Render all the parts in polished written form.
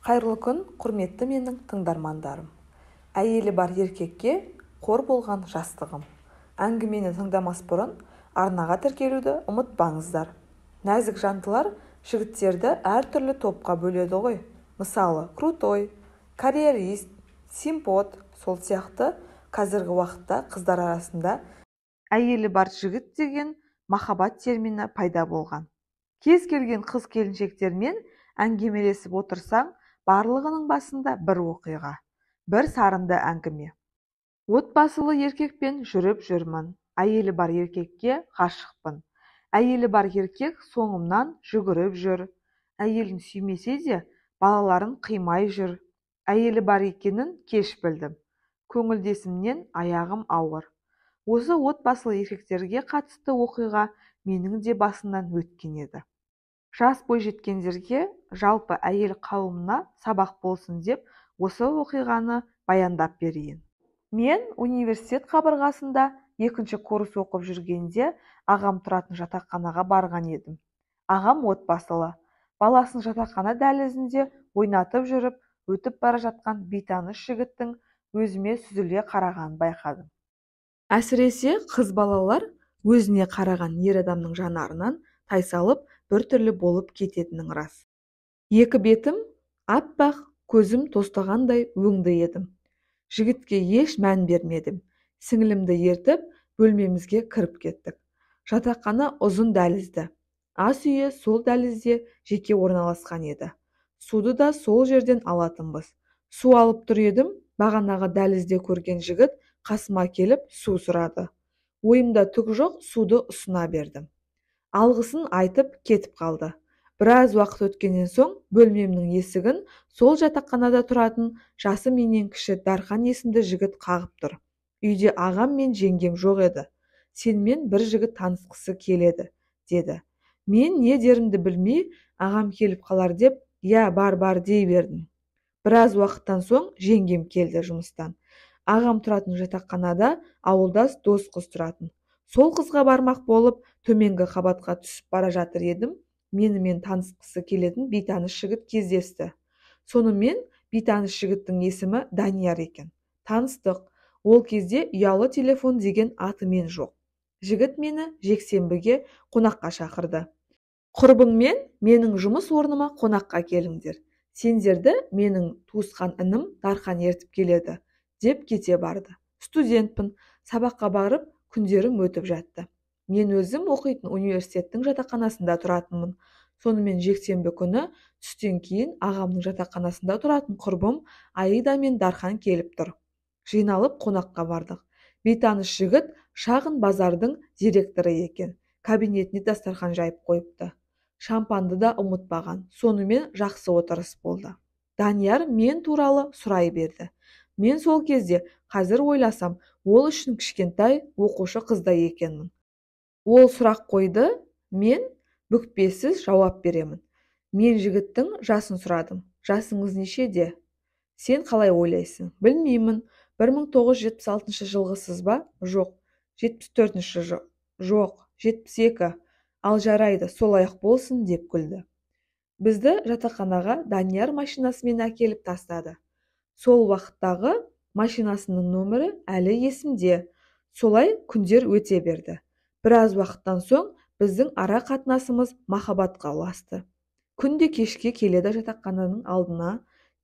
Қайырлы күн, құрметті менің тыңдармандарым. Әйелі бар еркекке қор болған жастығым. Әңгімені тыңдамас бұрын арнаға тіркелуді ұмытпаңыздар. Нәзік жандылар жігіттерді әртүрлі топқа бөледі ғой. Мысалы, крутой, карьерист, симпот, сол сияқты қазіргі уақытта қыздар арасында әйелі бар жігіт деген махаббат термині пайда болған. Кез келген қыз келіншектермен әңгімелесіп отырсаң, барлығының басында бір оқиға, бір сарынды әңгіме. Отбасылы еркекпен жүріп жүрмін, әйелі бар еркекке ғашықпын. Әйелі бар еркек соңымнан жүгіріп жүр. Әйелін сүймесе де, балаларын қимай жүр. Әйелі бар екенін кеш білдім. Көңілдесімнен аяғым ауыр. Осы отбасылы еркектерге қатысты оқиға менің де басымнан өткен еді. Жас бойжеткендерге, жалпы әйел қауымына сабақ болсын деп, осы оқиғаны баяндап берейін. Мен университет қабырғасында 2-ші курс оқып жүргенде ағам тұратын жатақханаға барған едім. Ағам отбасылы. Баласын жатақхана дәлізінде ойнатып жүріп, өтіп бара жатқан бейтаныс жігіттің өзіме сүзіле қарағанын байқадым. Әсіресе қыз балалар өзіне қараған ер адамның жанарынан тайсалып біртүрлі болып кететінің рас. Екі бетім аппақ, көзім тостағандай өңді едім. Жігітке еш мән бермедім. Сіңілімді ертіп бөлмемізге кіріп кеттік. Жатақхана ұзын дәлізді. Ас үйі сол дәлізде жеке орналасқан еді. Суды да сол жерден алатынбыз. Су алып тұр едім, бағанағы дәлізде көрген жігіт қасыма келіп су сұрады. Ойымда түк жоқ, суды ұсына бердім. Алғысын айтып кетіп қалды. Біраз уақыт өткеннен соң бөлмемнің есігін сол жатақханада тұратын жасы менен кіші Дархан есімді жігіт қағып тұр. Үйде ағам мен жеңгем жоқ еді. Сенімен бір жігіт танысқысы келеді, деді. Мен не дерімді білмей, ағам келіп қалар деп, я бар дей бердім. Біраз уақыттан соң жеңгем келді жұмыстан. Ағам тұратын жатақханада ауылдас дос қыз тұратын. Сол қызға бармақ болып, төменгі қабатқа түсіп бара жатыр едім. Менімен танысқысы келетін бейтаныс жігіт кездесті. Сонымен бейтаныс жігіттің есімі Данияр екен. Таныстық. Ол кезде ұялы телефон деген атымен жоқ. Жігіт мені жексенбіге қонаққа шақырды. Құрбыңмен менің жұмыс орныма қонаққа келіңдер. Сендерді менің туысқан інім Дархан ертіп келеді, деп кете барды. Студентпін, сабаққа барып күндерім өтіп жатты. Мен өзім оқитын университеттің жатақханасында тұратынмын. Сонымен жексенбі күні түстен кейін ағамның жатақханасында тұратын құрбым Аида мен Дархан келіп тұр. Жиналып қонаққа бардық. Бейтаныс жігіт шағын базардың директоры екен. Кабинетіне дастархан жайып қойыпты. Шампанды да ұмытпаған. Сонымен жақсы отырыс болды. Данияр мен туралы сұрай берді. Мен сол кезде қазір ойласам, ол үшін кішкентай оқушы қыздай екенмін. Ол сұрақ қойды, мен бүкпесіз жауап беремін. Мен жігіттің жасын сұрадым. Жасыңыз нешеде? Сен қалай ойлайсың? Білмеймін. 1976 жылғысыз ба? Жоқ. 74-ші жоқ. 72. Ал жарайды, солай-ақ болсын, деп күлді. Бізді жатақханаға Данияр машинасымен әкеліп тастады. Сол уақыттағы машинасының нөмірі әлі есімде. Солай күндер өте берді. Біраз уақыттан соң біздің ара қатынасымыз махаббатқа ұласты. Күнде кешке келеді жатақхананың алдына,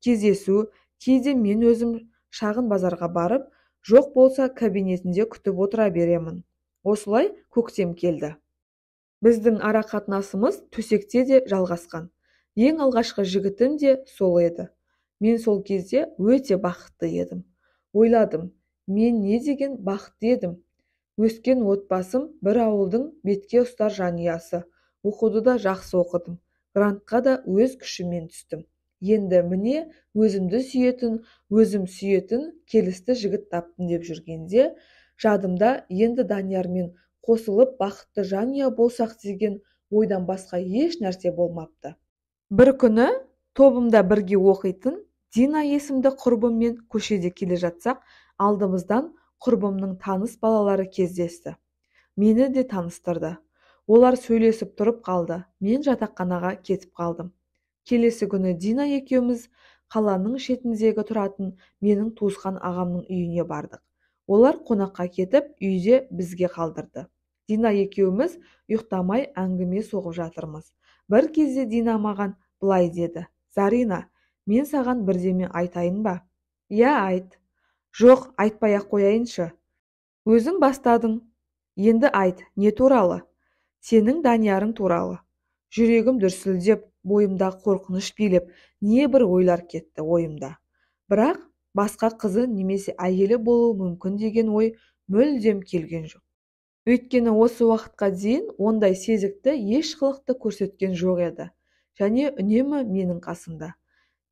кездесу, кейде мен өзім шағын базарға барып, жоқ болса кабинетінде күтіп отыра беремін. Осылай көктем келді. Біздің ара қатынасымыз төсекте де жалғасқан. Ең алғашқы жігітім де сол еді. Мен сол кезде өте бақытты едім. Ойладым, мен не деген бақытты едім. Өскен отбасым бір ауылдың бетке ұстар жанұясы. Оқуды да жақсы оқыдым. Грантқа да өз күшімен түстім. Енді міне өзімді сүйетін, өзім сүйетін келісті жігіт таптым деп жүргенде, жадымда енді Даниярмен қосылып бақытты жанұя болсақ деген ойдан басқа еш нәрсе болмапты. Бір күні тобымда бірге оқитын Дина есімді құрбыммен көшеде келе жатсақ, алдымыздан құрбымның таныс балалары кездесті. Мені де таныстырды. Олар сөйлесіп тұрып қалды. Мен жатақханаға кетіп қалдым. Келесі күні Дина екеуміз қаланың шетіндегі тұратын менің туысқан ағамның үйіне бардық. Олар қонаққа кетіп, үйде бізге қалдырды. Дина екеуміз ұйықтамай әңгіме соғып жатырмыз. Бір кезде Дина маған былай деді: «Зарина, мен саған бірдеме айтайын ба?» «Иә, айт». «Жоқ, айтпай-ақ қояйыншы. Өзің бастадың. Енді айт, не туралы?» «Сенің Даниярың туралы». Жүрегім дүрсілдеп, бойымда қорқыныш билеп, не бір ойлар кетті ойымда. Бірақ басқа қызы немесе әйелі болуы мүмкін деген ой мүлдем келген жоқ. Өйткені осы уақытқа дейін ондай сезікті еш қылықты көрсеткен жоқ еді. Және үнемі менің қасымда.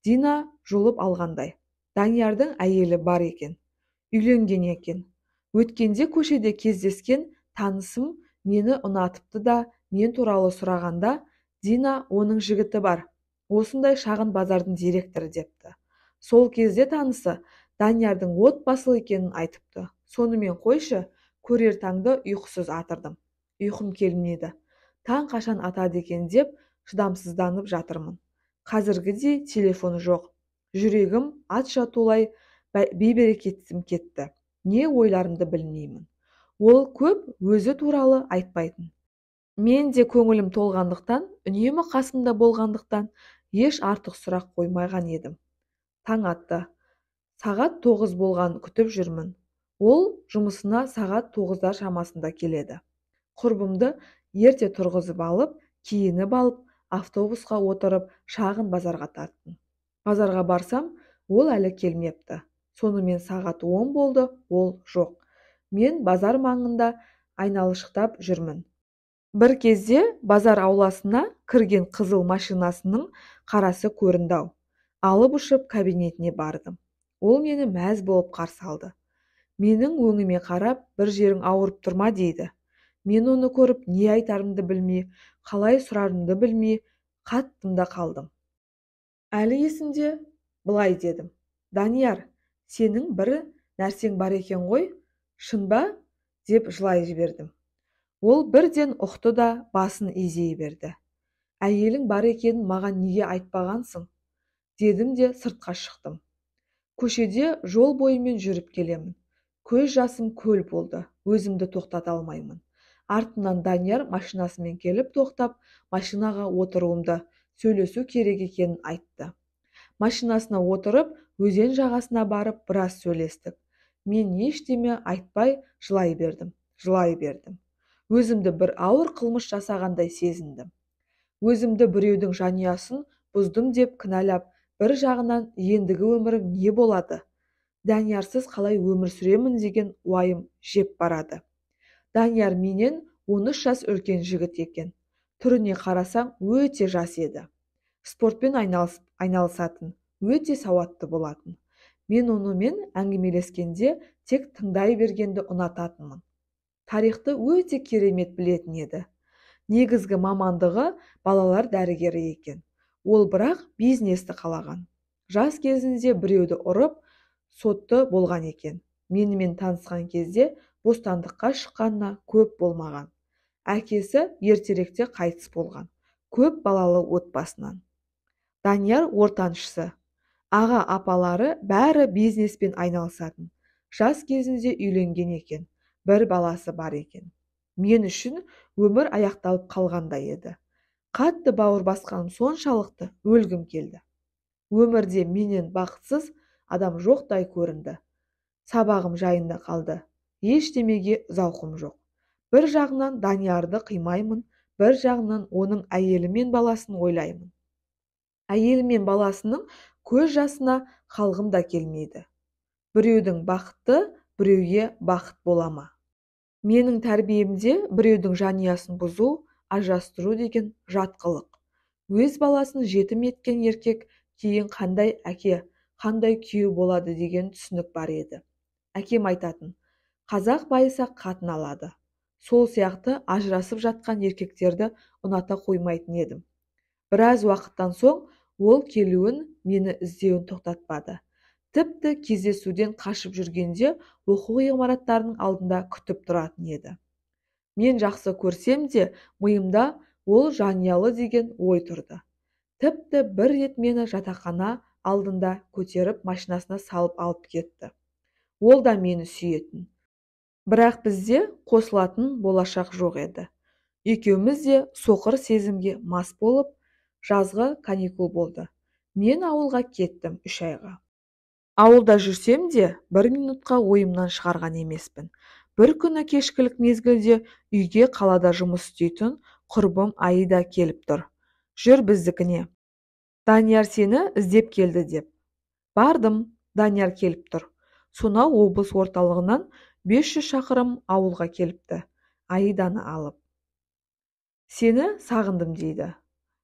Дина жұлып алғандай. Даниярдың әйелі бар екен. Үйленген екен. Өткенде көшеде кездескен танысым мені ұнатыпты да мен туралы сұрағанда, Дина оның жігіті бар, осындай шағын базардың директоры депті. Сол кезде танысы Даниярдың отбасылы екенін айтыпты. Сонымен қойшы, көрер таңды ұйқысыз атырдым. Ұйқым келмеді. Таң қашан атады екен деп шыдамсызданып жатырмын. Қазіргідей телефон жоқ. Жүрегім атша тулай бейберекетсім кетті. Не ойларымды білмеймін. Ол көп өзі туралы айтпайтын. Мен де көңілім толғандықтан, үнемі қасымда болғандықтан, еш артық сұрақ қоймаған едім. Таң атты. Сағат 9 болған күтіп жүрмін. Ол жұмысына сағат 9-дар шамасында келеді. Құрбымды ерте тұрғызып алып, киініп алып, автобусқа отырып, шағын базарға тарттым. Базарға барсам, ол әлі келмепті. Сонымен сағат 10 болды, ол жоқ. Мен базар маңында айналшықтап жүрмін. Бір кезде базар ауласына кірген қызыл машинасының қарасы көрінді. Алып ұшып кабинетіне бардым. Ол мені мәз болып қарсы алды. Менің өңіме қарап, бір жерің ауырып тұрма дейді. Мен оны көріп, не айтарымды білмей, қалай сұрарымды білмей, қаттым да қалдым. Әлі есімде, былай дедім: «Данияр, сенің бір нәрсең бар екен ғой, шын ба?» деп жылай жібердім. Ол бірден ұқты да басын изей берді. «Әйелің бар екенін маған неге айтпағансың?» дедім де сыртқа шықтым. Көшеде жол бойымен жүріп келемін. Көз жасым көл болды. Өзімді тоқтата алмаймын. Артымнан Данияр машинасымен келіп тоқтап, машинаға отыруымды, сөйлесу керек екенін айтты. Машинасына отырып, өзен жағасына барып, біраз сөйлестік. Мен ештеме айтпай жылай бердім. Өзімді бір ауыр қылмыс жасағандай сезіндім. Өзімді біреудің жанұясын бұздым деп кінәлап, бір жағынан ендігі өмірім не болады? Даниярсыз қалай өмір сүремін деген уайым жеп барады. Данияр менен 13 жас үлкен жігіт екен. Түріне қарасаң өте жас еді. Спортпен айналысатын, өте сауатты болатын. Мен онымен әңгімелескенде тек тыңдай бергенді ұнататынмын. Тарихты өте керемет білетін еді. Негізгі мамандығы балалар дәрігері екен. Ол бірақ бизнесті қалаған. Жас кезінде біреуді ұрып, сотты болған екен. Менімен танысқан кезде бостандыққа шыққанына көп болмаған. Әкесі ертеректе қайтыс болған. Көп балалы отбасынан. Данияр ортаншысы. Аға апалары бәрі бизнеспен айналысатын. Жас кезінде үйленген екен. Бір баласы бар екен. Мен үшін өмір аяқталып қалғандай еді. Қатты бауыр басқаным соншалықты өлгім келді. Өмірде менен бақытсыз адам жоқтай көрінді. Сабағым жайында қалды. Ештемеге зауқым жоқ. Бір жағынан Даниярды қимаймын, бір жағынан оның әйелі мен баласын ойлаймын. Әйелі мен баласының көз жасына қалғым да келмейді. Біреудің бақыты біреуге бақыт бола ма? Менің тәрбиемде біреудің жанұясын бұзу, ажырастыру деген жат қылық. Өз баласын жетім еткен еркек кейін қандай әке, қандай күйеу болады деген түсінік бар еді. Әкем айтатын: қазақ байыса қатын алады. Сол сияқты ажырасып жатқан еркектерді ұната қоймайтын едім. Біраз уақыттан соң ол келуін, мені іздеуін тоқтатпады. Тіпті кездесуден қашып жүргенде оқу ғимараттарының алдында күтіп тұратын еді. Мен жақсы көрсем де, миымда ол жанұялы деген ой тұрды. Тіпті бір рет мені жатақхана алдында көтеріп машинасына салып алып кетті. Ол да мені сүйетін. Бірақ бізде қосылатын болашақ жоқ еді. Екеуміз де соқыр сезімге мас болып, жазғы каникул болды. Мен ауылға кеттім 3 айға. Ауылда жүрсем де 1 минутқа ойымнан шығарған емеспін. Бір күні кешкілік мезгілде үйге қалада жұмыс істейтін құрбым Аида келіп тұр. Жүр біздікіне. Данияр сені іздеп келді деп. Бардым, Данияр келіп тұр. Сонау облыс орталығынан 500 шақырым ауылға келіпті. Аиданы алып. Сені сағындым дейді.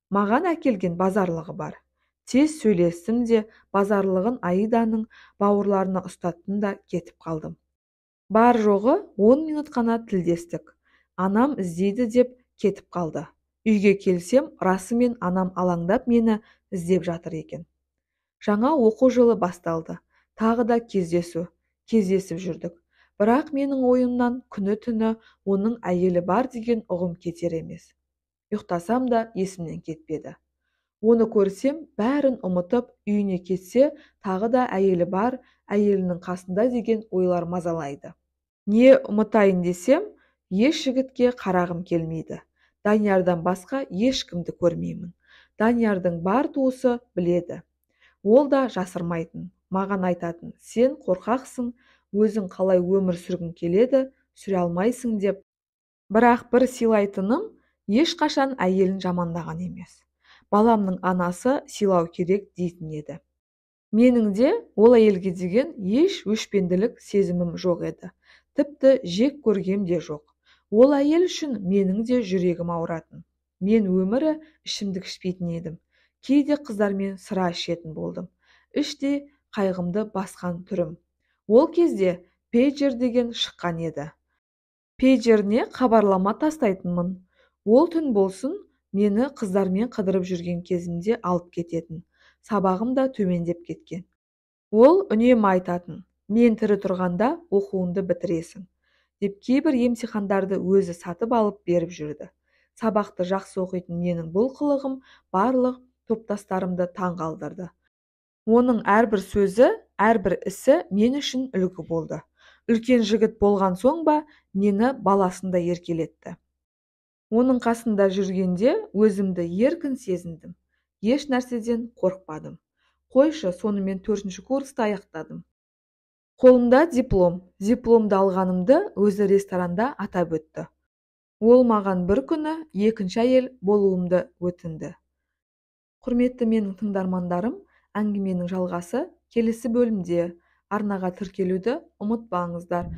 Маған әкелген базарлығы бар. Тез сөйлестім де базарлығын Аиданың бауырларына ұстаттым да кетіп қалдым. Бар жоғы 10 минут қана тілдестік. Анам іздейді деп кетіп қалды. Үйге келсем, расымен анам алаңдап мені іздеп жатыр екен. Жаңа оқу жылы басталды. Тағы да кездесіп жүрдік. Бірақ менің ойымнан күні-түні оның әйелі бар деген ұғым кетер емес. Ұйықтасам да есімнен кетпеді. Оны көрсем, бәрін ұмытып, үйіне кетсе, тағы да әйелі бар, әйелінің қасында деген ойлар мазалайды. Не ұмытайын десем, еш жігітке қарағым келмейді. Даниярдан басқа ешкімді көрмеймін. Даниярдың бар туысы біледі. Ол да жасырмайтын. Маған айтатын, сен қорқақсың, өзің қалай өмір сүргің келеді, сүре алмайсың деп. Бірақ бір сыйлайтыным, ешқашан әйелін жамандаған емес. Баламның анасы сыйлау керек дейтін еді. Менің де ол әйелге деген еш өшпенділік сезімім жоқ еді. Тіпті жек көргем де жоқ. Ол әйел үшін менің де жүрегім ауыратын. Мен өмірі ішімдік ішпейтін едім. Кейде қыздармен сыра ішетін болдым. Іште қайғымды басқан түрім. Ол кезде пейджер деген шыққан еді. Пейджеріне хабарлама тастайтынмын. Ол түн болсын, мені қыздармен қыдырып жүрген кезімде алып кететін. Сабағым да төмендеп кеткен. Ол үнемі айтатын, мен тірі тұрғанда оқуыңды бітіресің, деп кейбір емтихандарды өзі сатып алып беріп жүрді. Сабақты жақсы оқитын менің бұл қылығым барлық топтастарымды таң қалдырды. Оның әрбір сөзі, әрбір ісі мен үшін үлгі болды. Үлкен жігіт болған соң ба, мені баласында еркелетті. Оның қасында жүргенде өзімді еркін сезіндім. Еш нәрседен қорықпадым. Қойшы, сонымен 4-ші курсты аяқтадым. Қолымда диплом. Дипломды алғанымды өзі ресторанда атап өтті. Ол маған бір күні екінші әйел болуымды өтінді. Құрметті менің тыңдармандарым, әңгіменің жалғасы келесі бөлімде. Арнаға тіркелуді ұмытпаңыздар.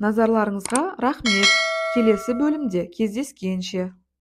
Назарларыңызға рахмет. Келесі бөлімде кездескенше.